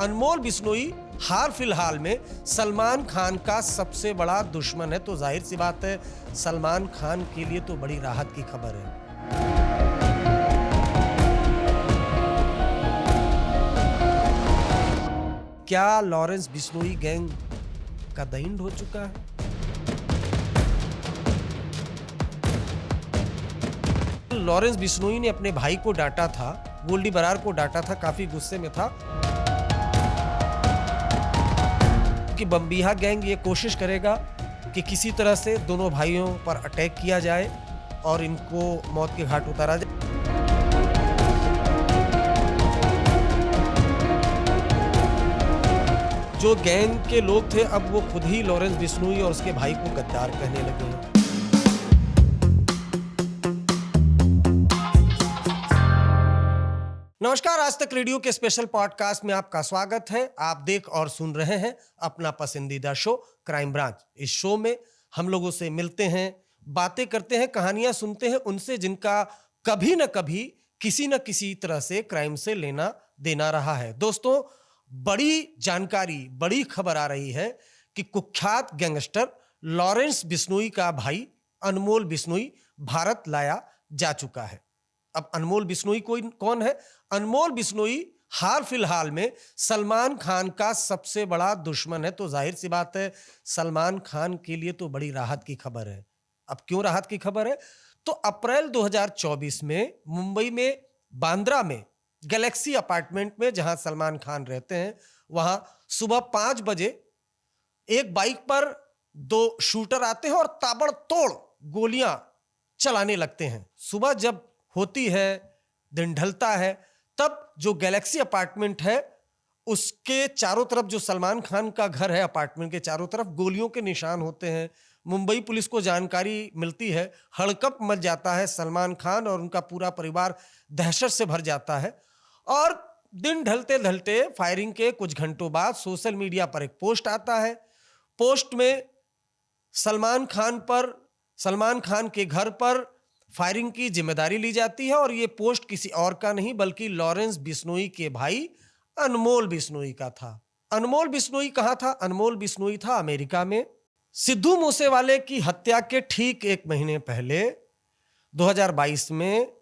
अनमोल बिश्नोई हाल फिलहाल में सलमान खान का सबसे बड़ा दुश्मन है, तो जाहिर सी बात है सलमान खान के लिए तो बड़ी राहत की खबर है। क्या लॉरेंस बिश्नोई गैंग का द एंड हो चुका है? लॉरेंस बिश्नोई ने अपने भाई को डांटा था, गोल्डी बरार को डांटा था, काफी गुस्से में था कि बम्बीहा गैंग ये कोशिश करेगा कि किसी तरह से दोनों भाइयों पर अटैक किया जाए और इनको मौत के घाट उतारा जाए। जो गैंग के लोग थे अब वो खुद ही लॉरेंस बिश्नोई और उसके भाई को गद्दार कहने लगे हैं। नमस्कार, आज तक रेडियो के स्पेशल पॉडकास्ट में आपका स्वागत है। आप देख और सुन रहे हैं अपना पसंदीदा शो क्राइम ब्रांच। इस शो में हम लोगों से मिलते हैं, बातें करते हैं, कहानियां सुनते हैं उनसे जिनका कभी न कभी किसी न किसी तरह से क्राइम से लेना देना रहा है। दोस्तों, बड़ी जानकारी, बड़ी खबर आ रही है कि कुख्यात गैंगस्टर लॉरेंस बिश्नोई का भाई अनमोल बिश्नोई भारत लाया जा चुका है। अब अनमोल बिश्नोई कौन है? अनमोल बिश्नोई हाल फिलहाल में सलमान खान का सबसे बड़ा दुश्मन है, तो जाहिर सी बात है सलमान खान के लिए तो बड़ी राहत की खबर है। अब क्यों राहत की खबर है? तो अप्रैल 2024 में मुंबई में बांद्रा में गैलेक्सी अपार्टमेंट में जहां सलमान खान रहते हैं, वहां सुबह 5 बजे एक बाइक पर 2 शूटर आते हैं और ताबड़तोड़ गोलियां चलाने लगते हैं। सुबह जब होती है, दिन ढलता है, तब जो गैलेक्सी अपार्टमेंट है उसके चारों तरफ, जो सलमान खान का घर है, अपार्टमेंट के चारों तरफ गोलियों के निशान होते हैं। मुंबई पुलिस को जानकारी मिलती है, हड़कंप मच जाता है, सलमान खान और उनका पूरा परिवार दहशत से भर जाता है। और दिन ढलते ढलते फायरिंग के कुछ घंटों बाद सोशल मीडिया पर एक पोस्ट आता है। पोस्ट में सलमान खान के घर पर फायरिंग की जिम्मेदारी ली जाती है और यह पोस्ट किसी और का नहीं बल्कि लॉरेंस बिश्नोई के भाई अनमोल बिश्नोई का था। अनमोल बिश्नोई कहां था? अनमोल बिश्नोई था अमेरिका में। सिद्धू मूसेवाले की हत्या के ठीक 1 महीने पहले 2022 में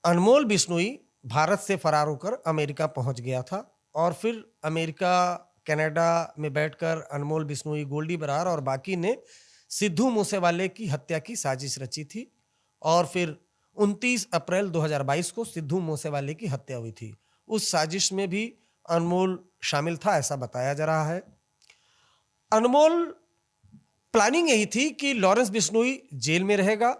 अनमोल बिश्नोई भारत से फरार होकर अमेरिका पहुंच गया था और फिर अमेरिका, कनाडा में बैठकर अनमोल बिश्नोई, गोल्डी बरार और बाकी ने सिद्धू मूसेवाले की हत्या की साजिश रची थी और फिर 29 अप्रैल 2022 को सिद्धू मूसेवाले की हत्या हुई थी। उस साजिश में भी अनमोल शामिल था, ऐसा बताया जा रहा है। अनमोल प्लानिंग यही थी कि लॉरेंस बिश्नोई जेल में रहेगा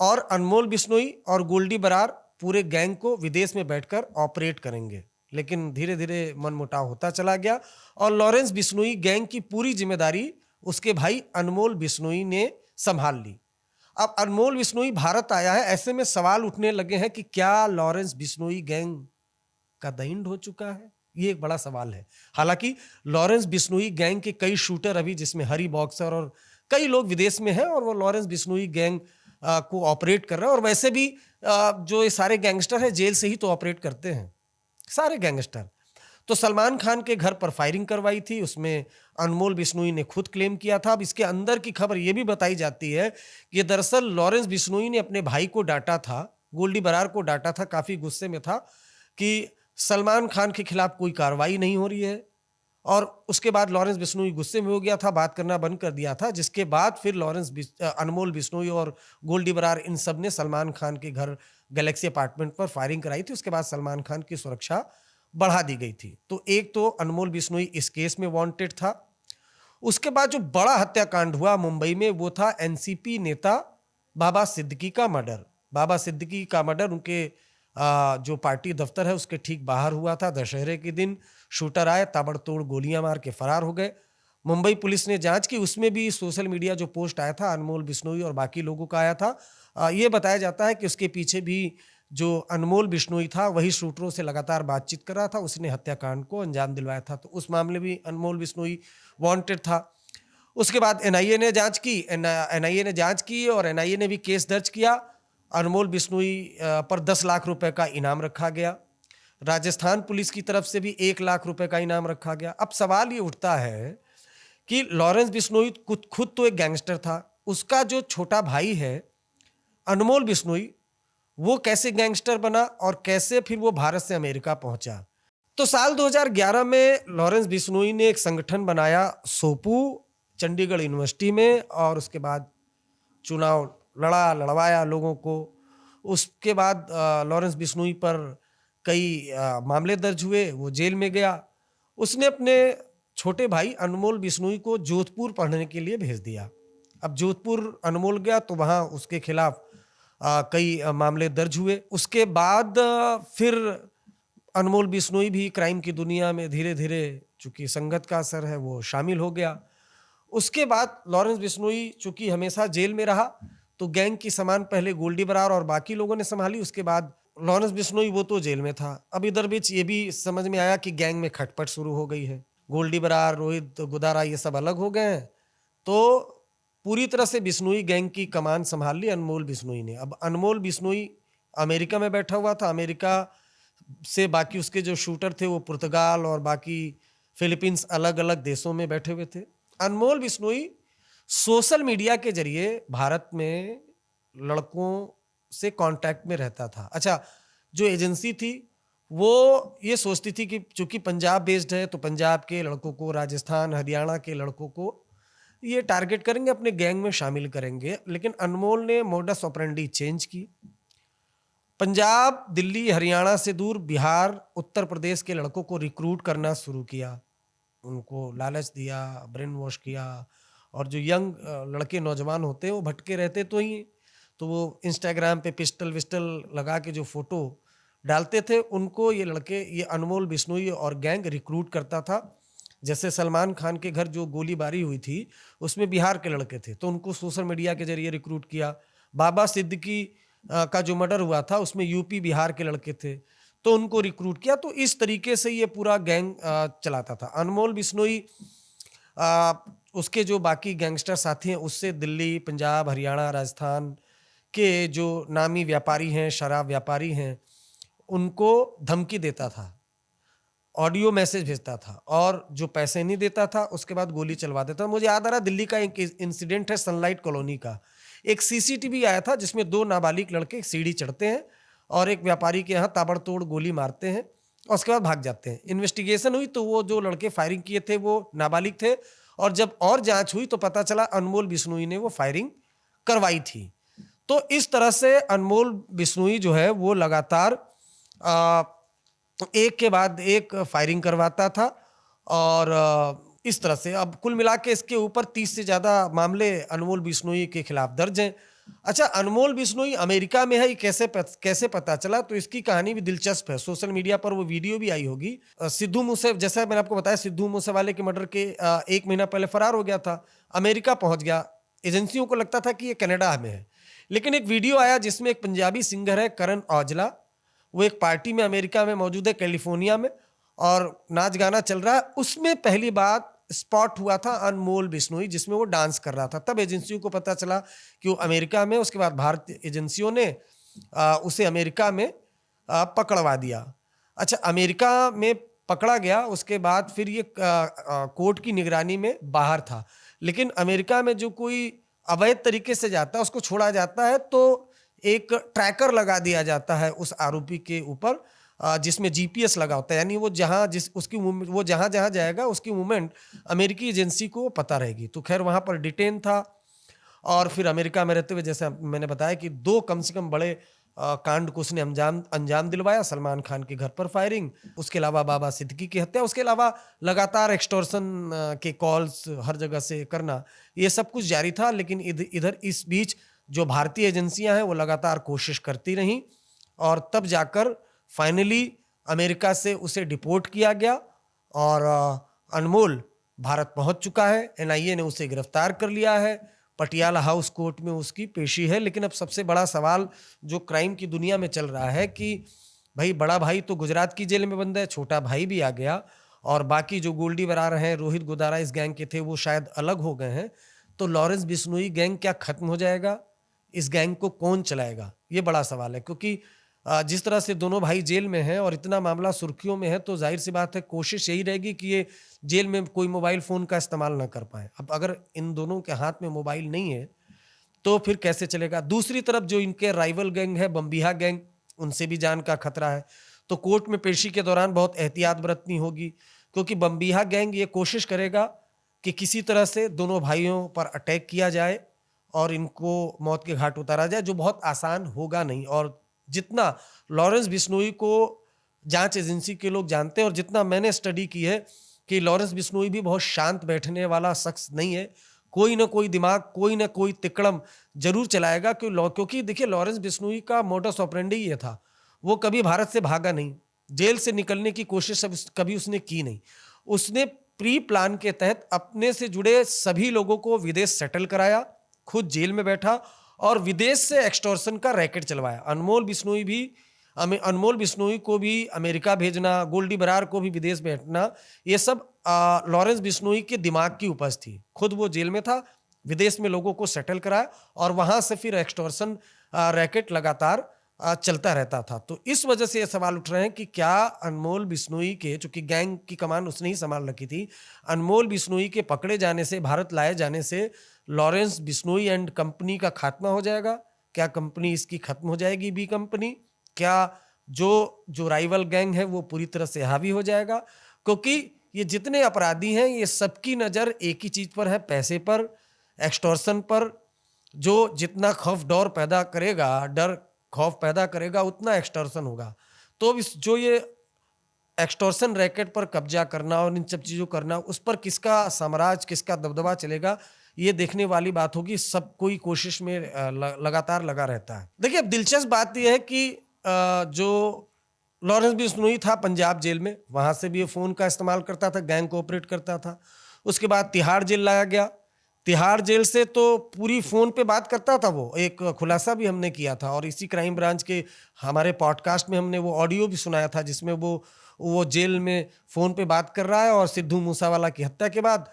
और अनमोल बिश्नोई और गोल्डी बरार पूरे गैंग को विदेश में बैठकर ऑपरेट करेंगे। लेकिन धीरे धीरे मनमुटाव होता चला गया और लॉरेंस बिश्नोई गैंग की पूरी जिम्मेदारी उसके भाई अनमोल बिश्नोई ने संभाल ली। अब अनमोल बिश्नोई भारत आया है, ऐसे में सवाल उठने लगे हैं कि क्या लॉरेंस बिश्नोई गैंग का द एंड हो चुका है? ये एक बड़ा सवाल है। हालांकि लॉरेंस बिश्नोई गैंग के कई शूटर अभी, जिसमें हरी बॉक्सर और कई लोग विदेश में हैं और वो लॉरेंस बिश्नोई गैंग को ऑपरेट कर रहे हैं। और वैसे भी जो ये सारे गैंगस्टर हैं जेल से ही तो ऑपरेट करते हैं, सारे गैंगस्टर। तो सलमान खान के घर पर फायरिंग करवाई थी, उसमें अनमोल बिश्नोई ने खुद क्लेम किया था। अब इसके अंदर की खबर यह भी बताई जाती है कि दरअसल लॉरेंस बिश्नोई ने अपने भाई को डांटा था, गोल्डी बरार को डांटा था, काफी गुस्से में था कि सलमान खान के खिलाफ कोई कार्रवाई नहीं हो रही है। और उसके बाद लॉरेंस बिश्नोई गुस्से में हो गया था, बात करना बंद कर दिया था, जिसके बाद फिर अनमोल बिश्नोई और गोल्डी बरार इन सब ने सलमान खान के घर गैलेक्सी अपार्टमेंट पर फायरिंग कराई थी। उसके बाद सलमान खान की सुरक्षा बढ़ा दी गई थी। तो एक तो अनमोल बिश्नोई इस केस में वांटेड था। उसके बाद जो बड़ा हत्याकांड हुआ मुंबई में, वो था एनसीपी नेता बाबा सिद्दीकी का मर्डर। बाबा सिद्दीकी का मर्डर उनके जो पार्टी दफ्तर है उसके ठीक बाहर हुआ था। दशहरे के दिन शूटर आए, ताबड़तोड़ गोलियां मार के फरार हो गए। मुंबई पुलिस ने जांच की, उसमें भी सोशल मीडिया जो पोस्ट आया था अनमोल बिश्नोई और बाकी लोगों का आया था। ये बताया जाता है कि उसके पीछे भी जो अनमोल बिश्नोई था वही शूटरों से लगातार बातचीत कर रहा था, उसने हत्याकांड को अंजाम दिलवाया था। तो उस मामले में अनमोल बिश्नोई वांटेड था। उसके बाद एनआईए ने जांच की और एनआईए ने भी केस दर्ज किया। अनमोल बिश्नोई पर 10 लाख रुपए का इनाम रखा गया। राजस्थान पुलिस की तरफ से भी 1 लाख रुपए का इनाम रखा गया। अब सवाल ये उठता है कि लॉरेंस बिश्नोई खुद तो एक गैंगस्टर था, उसका जो छोटा भाई है अनमोल बिश्नोई, वो कैसे गैंगस्टर बना और कैसे फिर वो भारत से अमेरिका पहुंचा। तो साल 2011 में लॉरेंस बिश्नोई ने एक संगठन बनाया सोपू चंडीगढ़ यूनिवर्सिटी में, और उसके बाद चुनाव लड़वाया लोगों को। उसके बाद लॉरेंस बिश्नोई पर कई मामले दर्ज हुए, वो जेल में गया। उसने अपने छोटे भाई अनमोल बिश्नोई को जोधपुर पढ़ने के लिए भेज दिया। अब जोधपुर अनमोल गया तो वहाँ उसके खिलाफ कई मामले दर्ज हुए। उसके बाद फिर अनमोल बिश्नोई भी क्राइम की दुनिया में धीरे धीरे, चूंकि संगत का असर है, वो शामिल हो गया। उसके बाद लॉरेंस बिश्नोई चूंकि हमेशा जेल में रहा, तो गैंग की सामान पहले गोल्डी बरार और बाकी लोगों ने संभाली। उसके बाद लॉरेंस बिश्नोई वो तो जेल में था। अब इधर बीच ये भी समझ में आया कि गैंग में खटपट शुरू हो गई है, गोल्डी बरार, रोहित गुदारा ये सब अलग हो गए हैं। तो पूरी तरह से बिश्नोई गैंग की कमान संभाल ली अनमोल बिश्नोई ने। अब अनमोल बिश्नोई अमेरिका में बैठा हुआ था। अमेरिका से बाकी उसके जो शूटर थे वो पुर्तगाल और बाकी फिलीपींस अलग अलग देशों में बैठे हुए थे। अनमोल बिश्नोई सोशल मीडिया के जरिए भारत में लड़कों से कांटेक्ट में रहता था। अच्छा, जो एजेंसी थी वो ये सोचती थी कि चूंकि पंजाब बेस्ड है तो पंजाब के लड़कों को, राजस्थान हरियाणा के लड़कों को ये टारगेट करेंगे, अपने गैंग में शामिल करेंगे। लेकिन अनमोल ने मोडस ऑपरेंडी चेंज की। पंजाब, दिल्ली, हरियाणा से दूर बिहार, उत्तर प्रदेश के लड़कों को रिक्रूट करना शुरू किया, उनको लालच दिया, ब्रेन वॉश किया। और जो यंग लड़के नौजवान होते हैं वो भटके रहते तो ही, तो वो इंस्टाग्राम पे पिस्टल विस्टल लगा के जो फोटो डालते थे, उनको ये लड़के, ये अनमोल बिश्नोई और गैंग रिक्रूट करता था। जैसे सलमान खान के घर जो गोलीबारी हुई थी उसमें बिहार के लड़के थे, तो उनको सोशल मीडिया के जरिए रिक्रूट किया। बाबा सिद्दीकी का जो मर्डर हुआ था उसमें यूपी बिहार के लड़के थे, तो उनको रिक्रूट किया। तो इस तरीके से ये पूरा गैंग चलाता था। अनमोल बिश्नोई उसके जो बाकी गैंगस्टर साथी हैं उससे दिल्ली, पंजाब, हरियाणा, राजस्थान के जो नामी व्यापारी हैं, शराब व्यापारी हैं, उनको धमकी देता था, ऑडियो मैसेज भेजता था, और जो पैसे नहीं देता था उसके बाद गोली चलवा देता था। मुझे याद आ रहा, दिल्ली का एक इंसिडेंट है सनलाइट कॉलोनी का। एक सीसीटीवी आया था जिसमें 2 नाबालिग लड़के सीढ़ी चढ़ते हैं और एक व्यापारी के यहाँ ताबड़तोड़ गोली मारते हैं और उसके बाद भाग जाते हैं। इन्वेस्टिगेशन हुई तो वो जो लड़के फायरिंग किए थे वो नाबालिग थे, और जब और जांच हुई तो पता चला अनमोल बिश्नोई ने वो फायरिंग करवाई थी। तो इस तरह से अनमोल बिश्नोई जो है वो लगातार एक के बाद एक फायरिंग करवाता था। और इस तरह से अब कुल मिला के इसके ऊपर 30 से ज़्यादा मामले अनमोल बिश्नोई के खिलाफ दर्ज हैं। अच्छा, अनमोल बिश्नोई अमेरिका में है, ये कैसे पता चला? तो इसकी कहानी भी दिलचस्प है। सोशल मीडिया पर वो वीडियो भी आई होगी। सिद्धू मूसे, जैसा मैंने आपको बताया, सिद्धू मूसेवाले के मर्डर के 1 महीना पहले फरार हो गया था, अमेरिका पहुंच गया। एजेंसियों को लगता था कि ये कनाडा में है, लेकिन एक वीडियो आया जिसमें एक पंजाबी सिंगर है करण औजला, वो एक पार्टी में अमेरिका में मौजूद है, कैलिफोर्निया में, और नाच गाना चल रहा है। उसमें पहली बात स्पॉट हुआ था अनमोल बिश्नोई, जिसमें वो डांस कर रहा था। तब एजेंसियों को पता चला कि वो अमेरिका में। उसके बाद भारतीय एजेंसियों ने उसे अमेरिका में पकड़वा दिया। अच्छा, अमेरिका में पकड़ा गया, उसके बाद फिर ये कोर्ट की निगरानी में बाहर था। लेकिन अमेरिका में जो कोई अवैध तरीके से जाता है उसको छोड़ा जाता है तो एक ट्रैकर लगा दिया जाता है उस आरोपी के ऊपर, जिसमें जीपीएस लगा होता है, यानी वो जहां जहां जाएगा उसकी मूवमेंट अमेरिकी एजेंसी को पता रहेगी। तो खैर वहां पर डिटेन था, और फिर अमेरिका में रहते हुए, जैसे मैंने बताया, कि 2 कम से कम बड़े कांड को उसने अंजाम दिलवाया। सलमान खान के घर पर फायरिंग, उसके अलावा बाबा सिद्दीकी की हत्या, उसके अलावा लगातार एक्सटॉर्शन के कॉल्स हर जगह से करना, ये सब कुछ जारी था। लेकिन इधर इस बीच जो भारतीय एजेंसियां हैं वो लगातार कोशिश करती रहीं, और तब जाकर फाइनली अमेरिका से उसे डिपोर्ट किया गया, और अनमोल भारत पहुंच चुका है। एनआईए ने उसे गिरफ्तार कर लिया है, पटियाला हाउस कोर्ट में उसकी पेशी है। लेकिन अब सबसे बड़ा सवाल जो क्राइम की दुनिया में चल रहा है कि भाई, बड़ा भाई तो गुजरात की जेल में बंद है, छोटा भाई भी आ गया, और बाकी जो गोल्डी बरार हैं, रोहित गुदारा इस गैंग के थे, वो शायद अलग हो गए हैं। तो लॉरेंस बिश्नोई गैंग क्या खत्म हो जाएगा? इस गैंग को कौन चलाएगा? ये बड़ा सवाल है, क्योंकि जिस तरह से दोनों भाई जेल में हैं और इतना मामला सुर्खियों में है, तो जाहिर सी बात है कोशिश यही रहेगी कि ये जेल में कोई मोबाइल फ़ोन का इस्तेमाल ना कर पाएँ। अब अगर इन दोनों के हाथ में मोबाइल नहीं है, तो फिर कैसे चलेगा? दूसरी तरफ जो इनके राइवल गैंग है, बम्बिहा गैंग, उनसे भी जान का खतरा है। तो कोर्ट में पेशी के दौरान बहुत एहतियात बरतनी होगी, क्योंकि बम्बिहा गैंग ये कोशिश करेगा कि किसी तरह से दोनों भाइयों पर अटैक किया जाए और इनको मौत के घाट उतारा जाए, जो बहुत आसान होगा नहीं। और जितना लॉरेंस बिश्नोई को जांच एजेंसी के लोग जानते हैं और जितना मैंने स्टडी की है कि लॉरेंस बिश्नोई भी बहुत शांत बैठने वाला शख्स नहीं है। कोई ना कोई दिमाग, कोई ना कोई तिकड़म जरूर चलाएगा, क्योंकि देखिए लॉरेंस बिश्नोई का मोडस ऑपरेंडी ये था, वो कभी भारत से भागा नहीं, जेल से निकलने की कोशिश कभी उसने की नहीं। उसने प्री प्लान के तहत अपने से जुड़े सभी लोगों को विदेश सेटल कराया, खुद जेल में बैठा और विदेश से एक्सटॉर्शन का रैकेट चलवाया। अनमोल बिश्नोई को भी अमेरिका भेजना, गोल्डी बरार को भी विदेश भेजना, ये सब लॉरेंस बिश्नोई के दिमाग की उपज थी। खुद वो जेल में था, विदेश में लोगों को सेटल कराया और वहां से फिर एक्सटॉर्शन रैकेट लगातार चलता रहता था। तो इस वजह से ये सवाल उठ रहे हैं कि क्या अनमोल बिश्नोई के, चूंकि गैंग की कमान उसने ही संभाल रखी थी, अनमोल बिश्नोई के पकड़े जाने से, भारत लाए जाने से लॉरेंस बिश्नोई एंड कंपनी का खात्मा हो जाएगा? क्या कंपनी इसकी खत्म हो जाएगी, बी कंपनी? क्या जो जो राइवल गैंग है वो पूरी तरह से हावी हो जाएगा? क्योंकि ये जितने अपराधी हैं, ये सबकी नज़र एक ही चीज़ पर है, पैसे पर, एक्सटॉर्शन पर। जो जितना डर खौफ पैदा करेगा उतना एक्सटॉर्शन होगा। तो जो ये एक्सटॉर्शन रैकेट पर कब्जा करना और इन सब चीज़ों करना, उस पर किसका साम्राज्य, किसका दबदबा चलेगा, ये देखने वाली बात होगी। सब कोई कोशिश में लगातार लगा रहता है। देखिए, अब दिलचस्प बात यह है कि जो लॉरेंस बिश्नोई था पंजाब जेल में, वहां से भी ये फ़ोन का इस्तेमाल करता था, गैंग कोऑपरेट करता था। उसके बाद तिहाड़ जेल लाया गया। तिहाड़ जेल से तो पूरी फ़ोन पे बात करता था वो, एक खुलासा भी हमने किया था और इसी क्राइम ब्रांच के हमारे पॉडकास्ट में हमने वो ऑडियो भी सुनाया था, जिसमें वो जेल में फ़ोन पे बात कर रहा है और सिद्धू मूसावाला की हत्या के बाद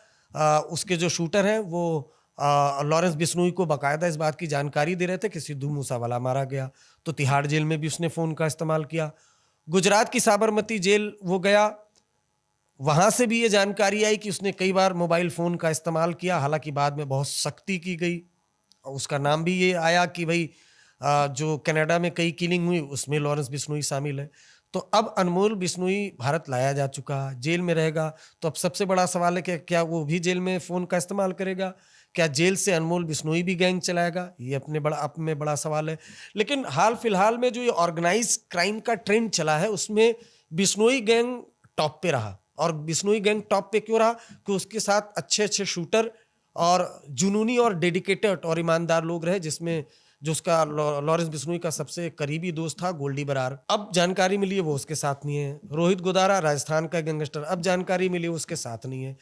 उसके जो शूटर हैं वो लॉरेंस बिश्नोई को बाकायदा इस बात की जानकारी दे रहे थे कि सिद्धू मूसावाला मारा गया। तो तिहाड़ जेल में भी उसने फ़ोन का इस्तेमाल किया। गुजरात की साबरमती जेल वो गया, वहां से भी ये जानकारी आई कि उसने कई बार मोबाइल फ़ोन का इस्तेमाल किया। हालांकि बाद में बहुत सख्ती की गई, उसका नाम भी ये आया कि भाई जो कनाडा में कई किलिंग हुई उसमें लॉरेंस बिश्नोई शामिल है। तो अब अनमोल बिश्नोई भारत लाया जा चुका, जेल में रहेगा। तो अब सबसे बड़ा सवाल है कि क्या वो भी जेल में फ़ोन का इस्तेमाल करेगा? क्या जेल से अनमोल बिश्नोई भी गैंग चलाएगा? ये अपने बड़ा सवाल है। लेकिन हाल फिलहाल में जो ये ऑर्गेनाइज क्राइम का ट्रेंड चला है, उसमें बिश्नोई गैंग टॉप पे रहा। और बिश्नोई गैंग टॉप पे क्यों रहा? कि उसके साथ अच्छे अच्छे शूटर और जुनूनी और डेडिकेटेड और ईमानदार लोग रहे, जिसमें जो उसका लॉरेंस बिश्नोई का सबसे करीबी दोस्त था गोल्डी बरार। अब जानकारी मिली है वो उसके साथ नहीं है। रोहित गोदारा राजस्थान का गैंगस्टर, अब जानकारी मिली उसके साथ नहीं है।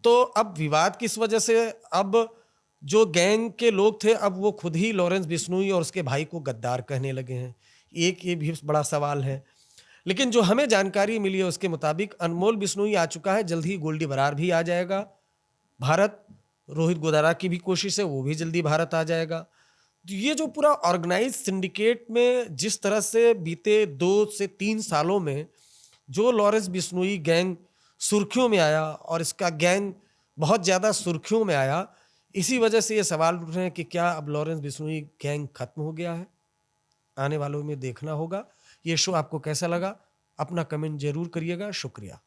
तो अब विवाद किस वजह से? अब जो गैंग के लोग थे, अब वो खुद ही लॉरेंस बिश्नोई और उसके भाई को गद्दार कहने लगे हैं। एक ये भी बड़ा सवाल है। लेकिन जो हमें जानकारी मिली है उसके मुताबिक अनमोल बिश्नोई आ चुका है, जल्द ही गोल्डी बरार भी आ जाएगा भारत। रोहित गोदारा की भी कोशिश है, वो भी जल्दी भारत आ जाएगा। ये जो पूरा ऑर्गेनाइज सिंडिकेट में जिस तरह से बीते 2 से 3 सालों में जो लॉरेंस बिश्नोई गैंग सुर्खियों में आया और इसका गैंग बहुत ज़्यादा सुर्खियों में आया, इसी वजह से ये सवाल उठ रहे हैं कि क्या अब लॉरेंस बिश्नोई गैंग खत्म हो गया है? आने वालों में देखना होगा। ये शो आपको कैसा लगा? अपना कमेंट जरूर करिएगा। शुक्रिया।